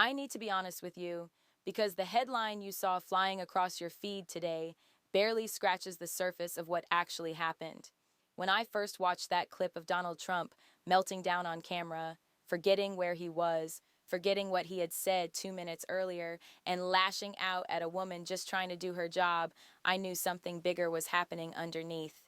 I need to be honest with you, because the headline you saw flying across your feed today barely scratches the surface of what actually happened. When I first watched that clip of Donald Trump melting down on camera, forgetting where he was, forgetting what he had said 2 minutes earlier, and lashing out at a woman just trying to do her job, I knew something bigger was happening underneath.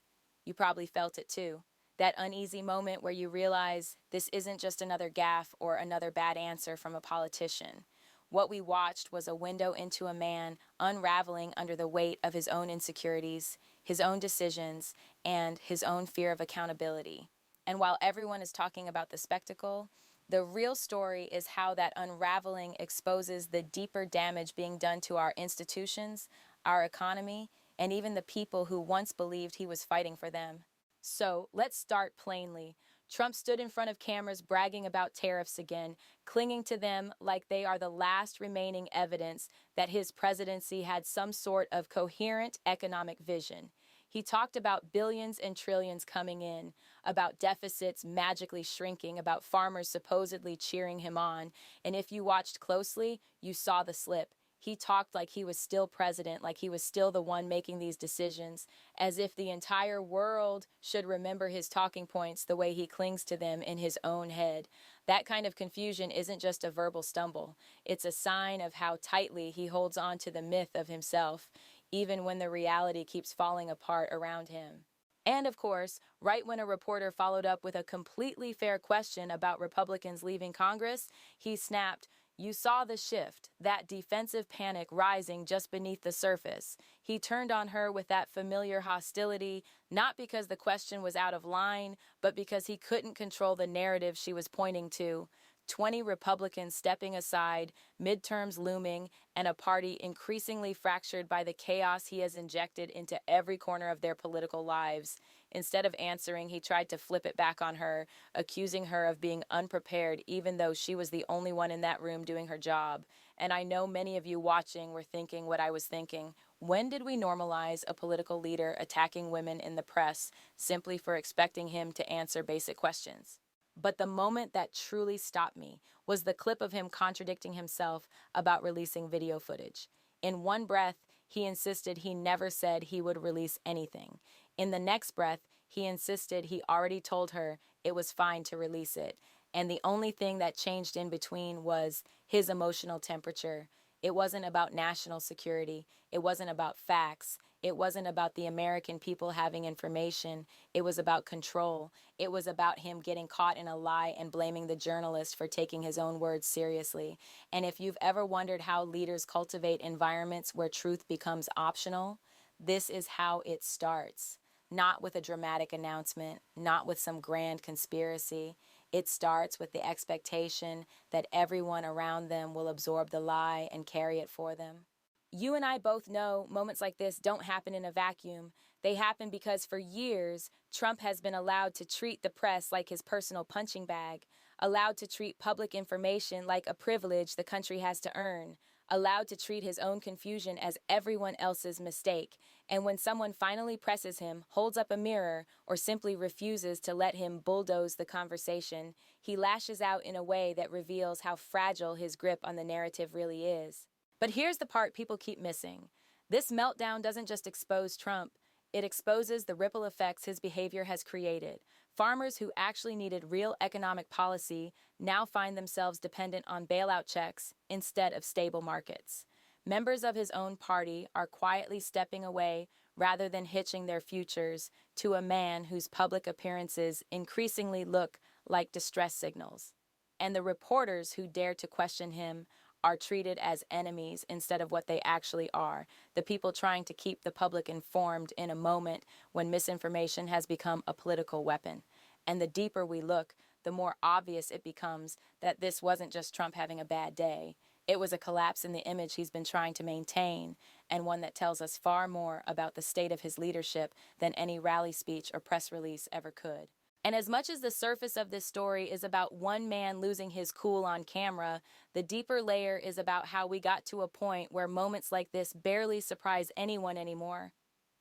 You probably felt it too. That uneasy moment where you realize this isn't just another gaffe or another bad answer from a politician. What we watched was a window into a man unraveling under the weight of his own insecurities, his own decisions, and his own fear of accountability. And while everyone is talking about the spectacle, the real story is how that unraveling exposes the deeper damage being done to our institutions, our economy, and even the people who once believed he was fighting for them. So let's start plainly. Trump stood in front of cameras bragging about tariffs again, clinging to them like they are the last remaining evidence that his presidency had some sort of coherent economic vision. He talked about billions and trillions coming in, about deficits magically shrinking, about farmers supposedly cheering him on. And if you watched closely, you saw the slip. He talked like he was still president, like he was still the one making these decisions, as if the entire world should remember his talking points the way he clings to them in his own head. That kind of confusion isn't just a verbal stumble. It's a sign of how tightly he holds on to the myth of himself, even when the reality keeps falling apart around him. And of course, right when a reporter followed up with a completely fair question about Republicans leaving Congress, he snapped, "You saw the shift, that defensive panic rising just beneath the surface." He turned on her with that familiar hostility, not because the question was out of line, but because he couldn't control the narrative she was pointing to. 20 Republicans stepping aside, midterms looming, and a party increasingly fractured by the chaos he has injected into every corner of their political lives. Instead of answering, he tried to flip it back on her, accusing her of being unprepared even though she was the only one in that room doing her job. And I know many of you watching were thinking what I was thinking. When did we normalize a political leader attacking women in the press simply for expecting him to answer basic questions? But the moment that truly stopped me was the clip of him contradicting himself about releasing video footage. In one breath, he insisted he never said he would release anything. In the next breath, he insisted he already told her it was fine to release it. And the only thing that changed in between was his emotional temperature. It wasn't about national security. It wasn't about facts. It wasn't about the American people having information. It was about control. It was about him getting caught in a lie and blaming the journalist for taking his own words seriously. And if you've ever wondered how leaders cultivate environments where truth becomes optional, this is how it starts. Not with a dramatic announcement, not with some grand conspiracy. It starts with the expectation that everyone around them will absorb the lie and carry it for them. You and I both know moments like this don't happen in a vacuum. They happen because for years, Trump has been allowed to treat the press like his personal punching bag, allowed to treat public information like a privilege the country has to earn, allowed to treat his own confusion as everyone else's mistake. And when someone finally presses him, holds up a mirror, or simply refuses to let him bulldoze the conversation, he lashes out in a way that reveals how fragile his grip on the narrative really is. But here's the part people keep missing. This meltdown doesn't just expose Trump. It exposes the ripple effects his behavior has created. Farmers who actually needed real economic policy now find themselves dependent on bailout checks instead of stable markets. Members of his own party are quietly stepping away rather than hitching their futures to a man whose public appearances increasingly look like distress signals. And the reporters who dare to question him are treated as enemies instead of what they actually are, the people trying to keep the public informed in a moment when misinformation has become a political weapon. And the deeper we look, the more obvious it becomes that this wasn't just Trump having a bad day. It was a collapse in the image he's been trying to maintain, and one that tells us far more about the state of his leadership than any rally speech or press release ever could. And as much as the surface of this story is about one man losing his cool on camera, the deeper layer is about how we got to a point where moments like this barely surprise anyone anymore.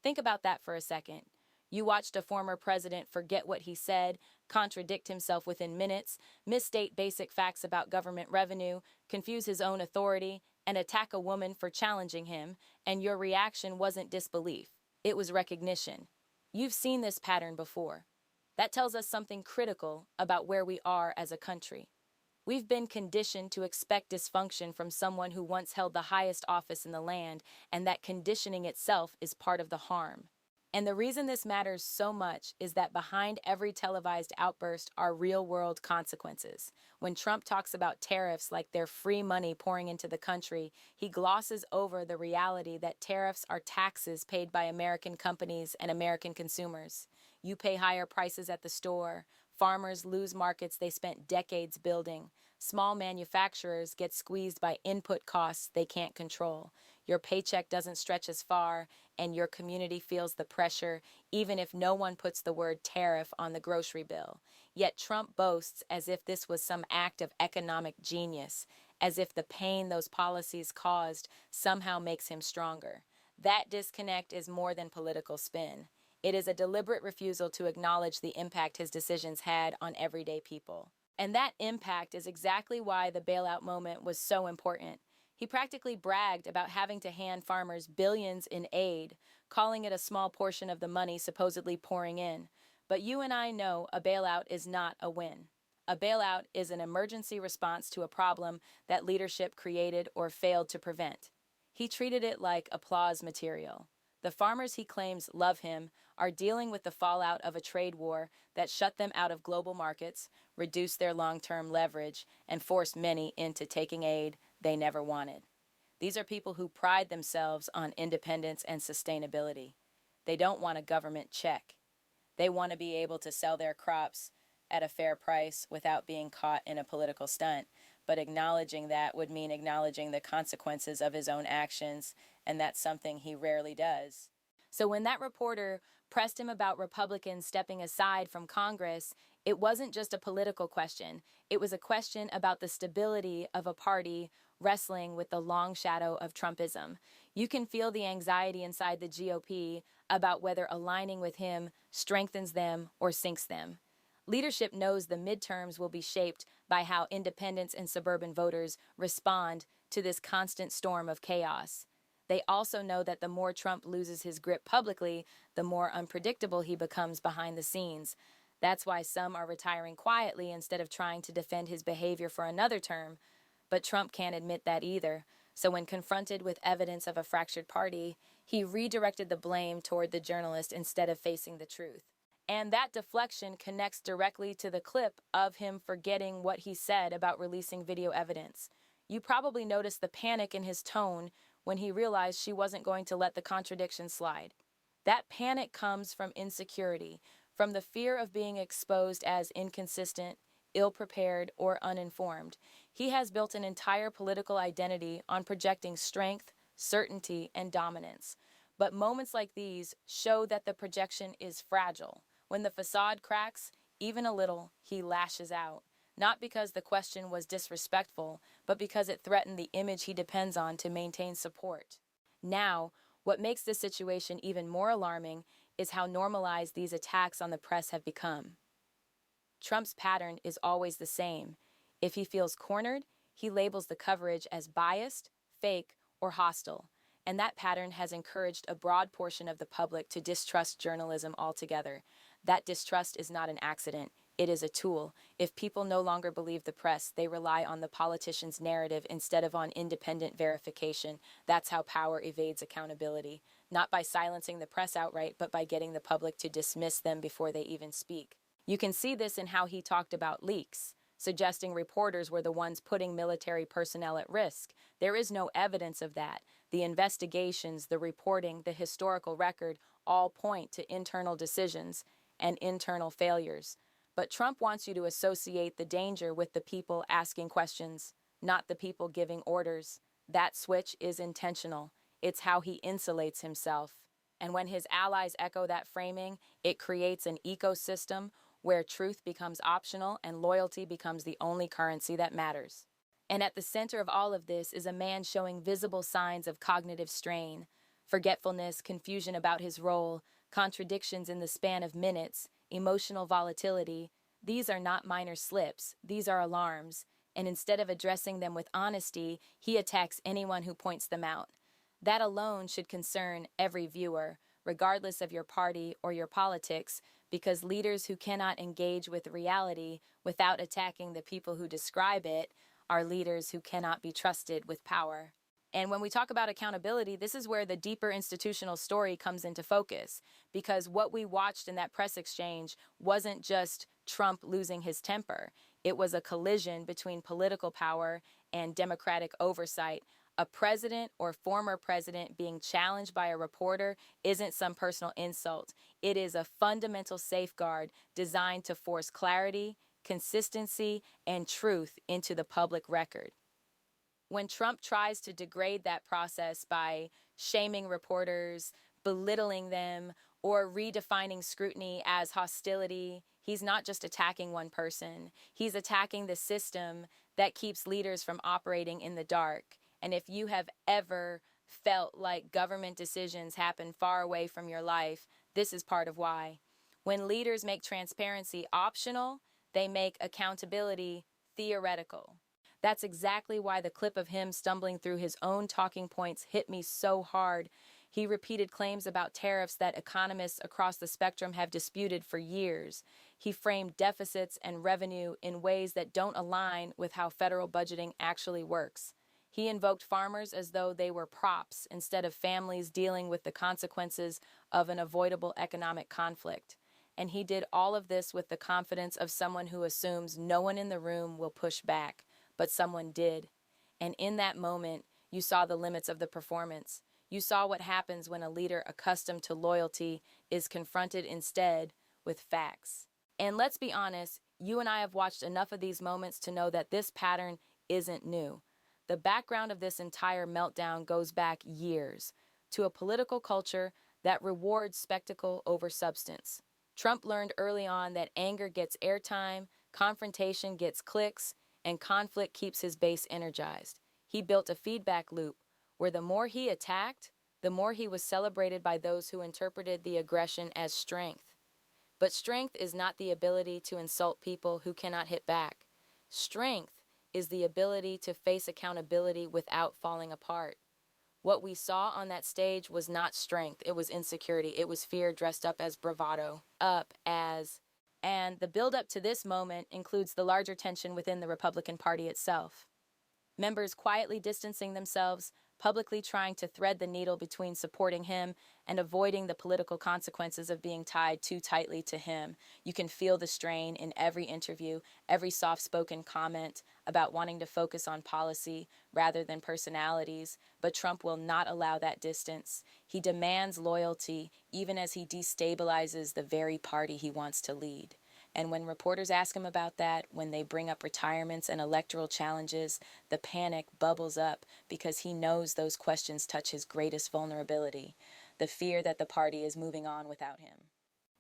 Think about that for a second. You watched a former president forget what he said, contradict himself within minutes, misstate basic facts about government revenue, confuse his own authority, and attack a woman for challenging him, and your reaction wasn't disbelief. It was recognition. You've seen this pattern before. That tells us something critical about where we are as a country. We've been conditioned to expect dysfunction from someone who once held the highest office in the land, and that conditioning itself is part of the harm. And the reason this matters so much is that behind every televised outburst are real-world consequences. When Trump talks about tariffs like they're free money pouring into the country, he glosses over the reality that tariffs are taxes paid by American companies and American consumers. You pay higher prices at the store. Farmers lose markets they spent decades building. Small manufacturers get squeezed by input costs they can't control. Your paycheck doesn't stretch as far, and your community feels the pressure, even if no one puts the word tariff on the grocery bill. Yet Trump boasts as if this was some act of economic genius, as if the pain those policies caused somehow makes him stronger. That disconnect is more than political spin. It is a deliberate refusal to acknowledge the impact his decisions had on everyday people. And that impact is exactly why the bailout moment was so important. He practically bragged about having to hand farmers billions in aid, calling it a small portion of the money supposedly pouring in. But you and I know a bailout is not a win. A bailout is an emergency response to a problem that leadership created or failed to prevent. He treated it like applause material. The farmers he claims love him are dealing with the fallout of a trade war that shut them out of global markets, reduced their long-term leverage, and forced many into taking aid they never wanted. These are people who pride themselves on independence and sustainability. They don't want a government check. They want to be able to sell their crops at a fair price without being caught in a political stunt. But acknowledging that would mean acknowledging the consequences of his own actions, and that's something he rarely does. So when that reporter pressed him about Republicans stepping aside from Congress, it wasn't just a political question. It was a question about the stability of a party wrestling with the long shadow of Trumpism. You can feel the anxiety inside the GOP about whether aligning with him strengthens them or sinks them. Leadership knows the midterms will be shaped by how independents and suburban voters respond to this constant storm of chaos. They also know that the more Trump loses his grip publicly, the more unpredictable he becomes behind the scenes. That's why some are retiring quietly instead of trying to defend his behavior for another term. But Trump can't admit that either. So when confronted with evidence of a fractured party, he redirected the blame toward the journalist instead of facing the truth. And that deflection connects directly to the clip of him forgetting what he said about releasing video evidence. You probably noticed the panic in his tone when he realized she wasn't going to let the contradiction slide. That panic comes from insecurity, from the fear of being exposed as inconsistent, ill-prepared, or uninformed. He has built an entire political identity on projecting strength, certainty, and dominance. But moments like these show that the projection is fragile. When the facade cracks, even a little, he lashes out. Not because the question was disrespectful, but because it threatened the image he depends on to maintain support. Now, what makes this situation even more alarming is how normalized these attacks on the press have become. Trump's pattern is always the same. If he feels cornered, he labels the coverage as biased, fake, or hostile. And that pattern has encouraged a broad portion of the public to distrust journalism altogether. That distrust is not an accident. It is a tool. If people no longer believe the press, they rely on the politician's narrative instead of on independent verification. That's how power evades accountability. Not by silencing the press outright, but by getting the public to dismiss them before they even speak. You can see this in how he talked about leaks, suggesting reporters were the ones putting military personnel at risk. There is no evidence of that. The investigations, the reporting, the historical record all point to internal decisions and internal failures. But Trump wants you to associate the danger with the people asking questions, not the people giving orders. That switch is intentional. It's how he insulates himself. And when his allies echo that framing, it creates an ecosystem where truth becomes optional and loyalty becomes the only currency that matters. And at the center of all of this is a man showing visible signs of cognitive strain, forgetfulness, confusion about his role, contradictions in the span of minutes, emotional volatility. These are not minor slips, these are alarms, and instead of addressing them with honesty, he attacks anyone who points them out. That alone should concern every viewer, regardless of your party or your politics, because leaders who cannot engage with reality without attacking the people who describe it are leaders who cannot be trusted with power. And when we talk about accountability, this is where the deeper institutional story comes into focus, because what we watched in that press exchange wasn't just Trump losing his temper. It was a collision between political power and democratic oversight. A president or former president being challenged by a reporter isn't some personal insult. It is a fundamental safeguard designed to force clarity, consistency, and truth into the public record. When Trump tries to degrade that process by shaming reporters, belittling them, or redefining scrutiny as hostility, he's not just attacking one person. He's attacking the system that keeps leaders from operating in the dark. And if you have ever felt like government decisions happen far away from your life, this is part of why. When leaders make transparency optional, they make accountability theoretical. That's exactly why the clip of him stumbling through his own talking points hit me so hard. He repeated claims about tariffs that economists across the spectrum have disputed for years. He framed deficits and revenue in ways that don't align with how federal budgeting actually works. He invoked farmers as though they were props instead of families dealing with the consequences of an avoidable economic conflict. And he did all of this with the confidence of someone who assumes no one in the room will push back. But someone did. And in that moment, you saw the limits of the performance. You saw what happens when a leader accustomed to loyalty is confronted instead with facts. And let's be honest, you and I have watched enough of these moments to know that this pattern isn't new. The background of this entire meltdown goes back years to a political culture that rewards spectacle over substance. Trump learned early on that anger gets airtime, confrontation gets clicks, and conflict keeps his base energized. He built a feedback loop where the more he attacked, the more he was celebrated by those who interpreted the aggression as strength. But strength is not the ability to insult people who cannot hit back. Strength is the ability to face accountability without falling apart. What we saw on that stage was not strength, it was insecurity, it was fear dressed up as bravado, and the build-up to this moment includes the larger tension within the Republican Party itself. Members quietly distancing themselves, publicly trying to thread the needle between supporting him and avoiding the political consequences of being tied too tightly to him. You can feel the strain in every interview, every soft-spoken comment about wanting to focus on policy rather than personalities, but Trump will not allow that distance. He demands loyalty, even as he destabilizes the very party he wants to lead. And when reporters ask him about that, when they bring up retirements and electoral challenges, the panic bubbles up because he knows those questions touch his greatest vulnerability, the fear that the party is moving on without him.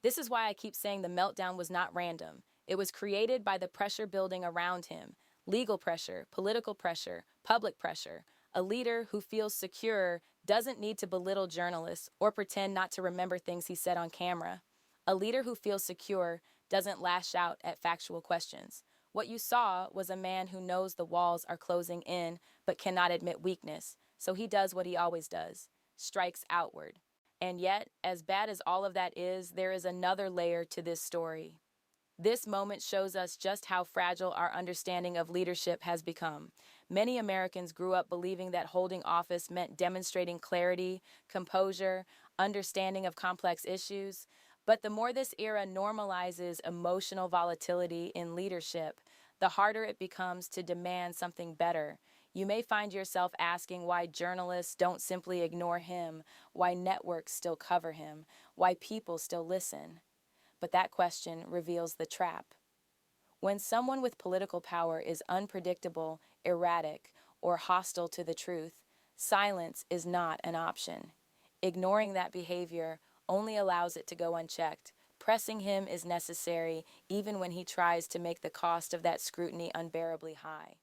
This is why I keep saying the meltdown was not random. It was created by the pressure building around him. Legal pressure, political pressure, public pressure. A leader who feels secure doesn't need to belittle journalists or pretend not to remember things he said on camera. A leader who feels secure doesn't lash out at factual questions. What you saw was a man who knows the walls are closing in but cannot admit weakness, so he does what he always does, strikes outward. And yet, as bad as all of that is, there is another layer to this story. This moment shows us just how fragile our understanding of leadership has become. Many Americans grew up believing that holding office meant demonstrating clarity, composure, understanding of complex issues. But the more this era normalizes emotional volatility in leadership, the harder it becomes to demand something better. You may find yourself asking why journalists don't simply ignore him, why networks still cover him, why people still listen. But that question reveals the trap. When someone with political power is unpredictable, erratic, or hostile to the truth, silence is not an option. Ignoring that behavior only allows it to go unchecked. Pressing him is necessary even when he tries to make the cost of that scrutiny unbearably high.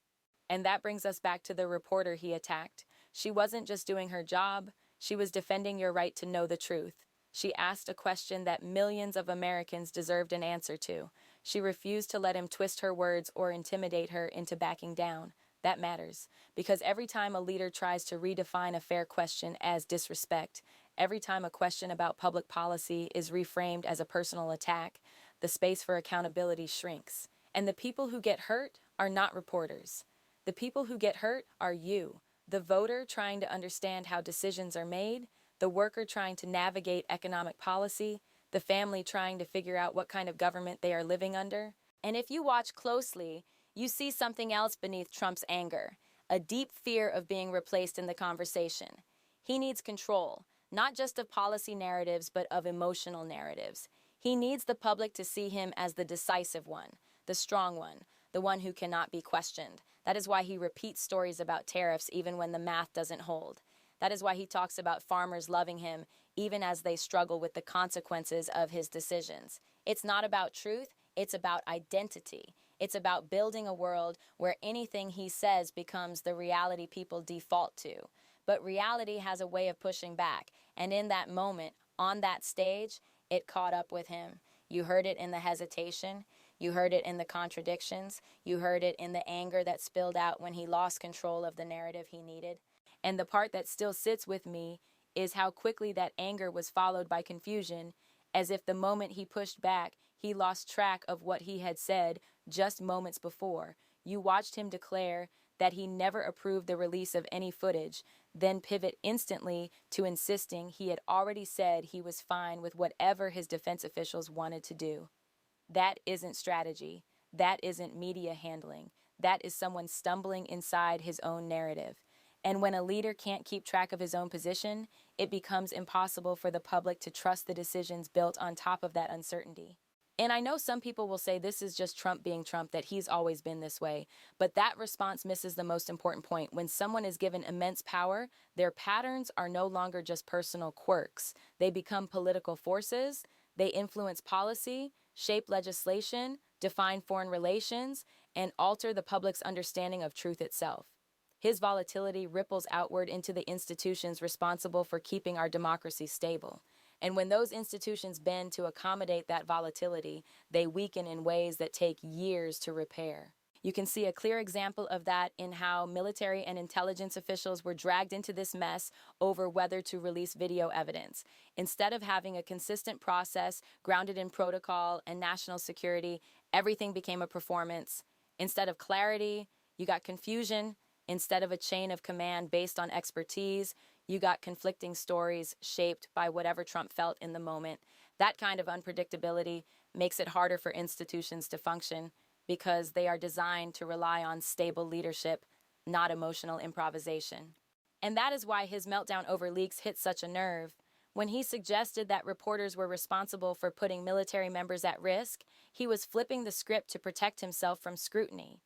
And that brings us back to the reporter he attacked. She wasn't just doing her job, she was defending your right to know the truth. She asked a question that millions of Americans deserved an answer to. She refused to let him twist her words or intimidate her into backing down. That matters, because every time a leader tries to redefine a fair question as disrespect, every time a question about public policy is reframed as a personal attack, the space for accountability shrinks. And the people who get hurt are not reporters. The people who get hurt are you, the voter trying to understand how decisions are made, the worker trying to navigate economic policy, the family trying to figure out what kind of government they are living under. And if you watch closely, you see something else beneath Trump's anger, a deep fear of being replaced in the conversation. He needs control, not just of policy narratives, but of emotional narratives. He needs the public to see him as the decisive one, the strong one, the one who cannot be questioned. That is why he repeats stories about tariffs even when the math doesn't hold. That is why he talks about farmers loving him even as they struggle with the consequences of his decisions. It's not about truth, it's about identity. It's about building a world where anything he says becomes the reality people default to. But reality has a way of pushing back, and in that moment, on that stage, it caught up with him. You heard it in the hesitation, you heard it in the contradictions, you heard it in the anger that spilled out when he lost control of the narrative he needed. And the part that still sits with me is how quickly that anger was followed by confusion, as if the moment he pushed back, he lost track of what he had said just moments before. You watched him declare that he never approved the release of any footage, then pivot instantly to insisting he had already said he was fine with whatever his defense officials wanted to do. That isn't strategy. That isn't media handling. That is someone stumbling inside his own narrative. And when a leader can't keep track of his own position, it becomes impossible for the public to trust the decisions built on top of that uncertainty. And I know some people will say this is just Trump being Trump, that he's always been this way. But that response misses the most important point. When someone is given immense power, their patterns are no longer just personal quirks. They become political forces. They influence policy, shape legislation, define foreign relations, and alter the public's understanding of truth itself. His volatility ripples outward into the institutions responsible for keeping our democracy stable. And when those institutions bend to accommodate that volatility, they weaken in ways that take years to repair. You can see a clear example of that in how military and intelligence officials were dragged into this mess over whether to release video evidence. Instead of having a consistent process grounded in protocol and national security, everything became a performance. Instead of clarity, you got confusion. Instead of a chain of command based on expertise, you got conflicting stories shaped by whatever Trump felt in the moment. That kind of unpredictability makes it harder for institutions to function because they are designed to rely on stable leadership, not emotional improvisation. And that is why his meltdown over leaks hit such a nerve. When he suggested that reporters were responsible for putting military members at risk, he was flipping the script to protect himself from scrutiny.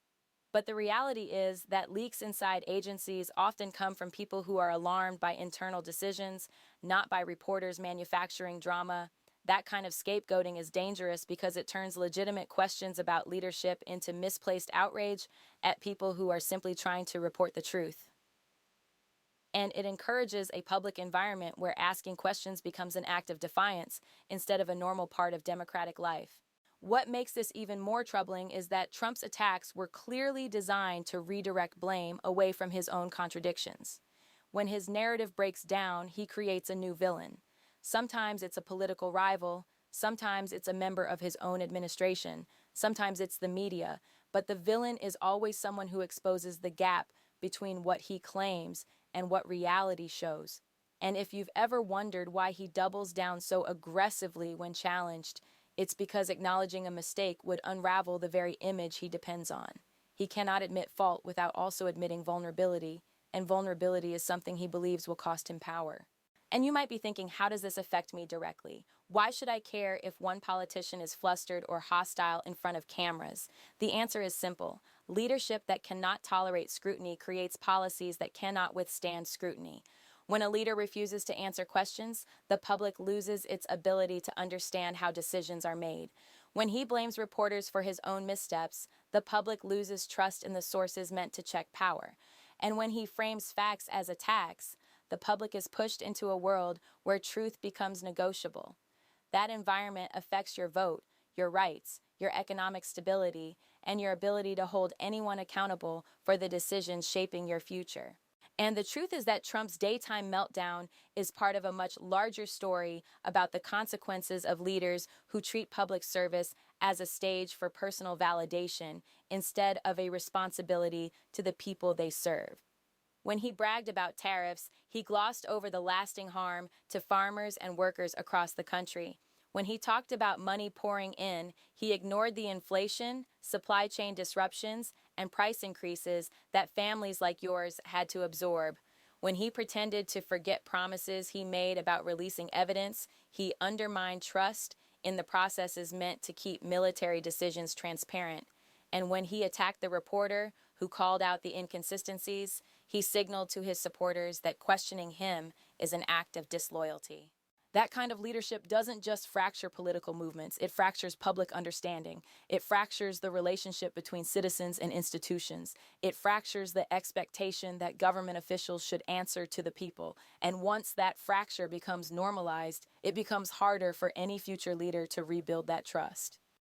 But the reality is that leaks inside agencies often come from people who are alarmed by internal decisions, not by reporters manufacturing drama. That kind of scapegoating is dangerous because it turns legitimate questions about leadership into misplaced outrage at people who are simply trying to report the truth. And it encourages a public environment where asking questions becomes an act of defiance instead of a normal part of democratic life. What makes this even more troubling is that Trump's attacks were clearly designed to redirect blame away from his own contradictions. When his narrative breaks down, he creates a new villain. Sometimes it's a political rival, sometimes it's a member of his own administration, sometimes it's the media, but the villain is always someone who exposes the gap between what he claims and what reality shows. And if you've ever wondered why he doubles down so aggressively when challenged, it's because acknowledging a mistake would unravel the very image he depends on. He cannot admit fault without also admitting vulnerability, and vulnerability is something he believes will cost him power. And you might be thinking, how does this affect me directly? Why should I care if one politician is flustered or hostile in front of cameras? The answer is simple. Leadership that cannot tolerate scrutiny creates policies that cannot withstand scrutiny. When a leader refuses to answer questions, the public loses its ability to understand how decisions are made. When he blames reporters for his own missteps, the public loses trust in the sources meant to check power. And when he frames facts as attacks, the public is pushed into a world where truth becomes negotiable. That environment affects your vote, your rights, your economic stability, and your ability to hold anyone accountable for the decisions shaping your future. And the truth is that Trump's daytime meltdown is part of a much larger story about the consequences of leaders who treat public service as a stage for personal validation instead of a responsibility to the people they serve. When he bragged about tariffs, he glossed over the lasting harm to farmers and workers across the country. When he talked about money pouring in, he ignored the inflation, supply chain disruptions, and price increases that families like yours had to absorb. When he pretended to forget promises he made about releasing evidence, he undermined trust in the processes meant to keep military decisions transparent. And when he attacked the reporter who called out the inconsistencies, he signaled to his supporters that questioning him is an act of disloyalty. That kind of leadership doesn't just fracture political movements, it fractures public understanding. It fractures the relationship between citizens and institutions. It fractures the expectation that government officials should answer to the people. And once that fracture becomes normalized, it becomes harder for any future leader to rebuild that trust.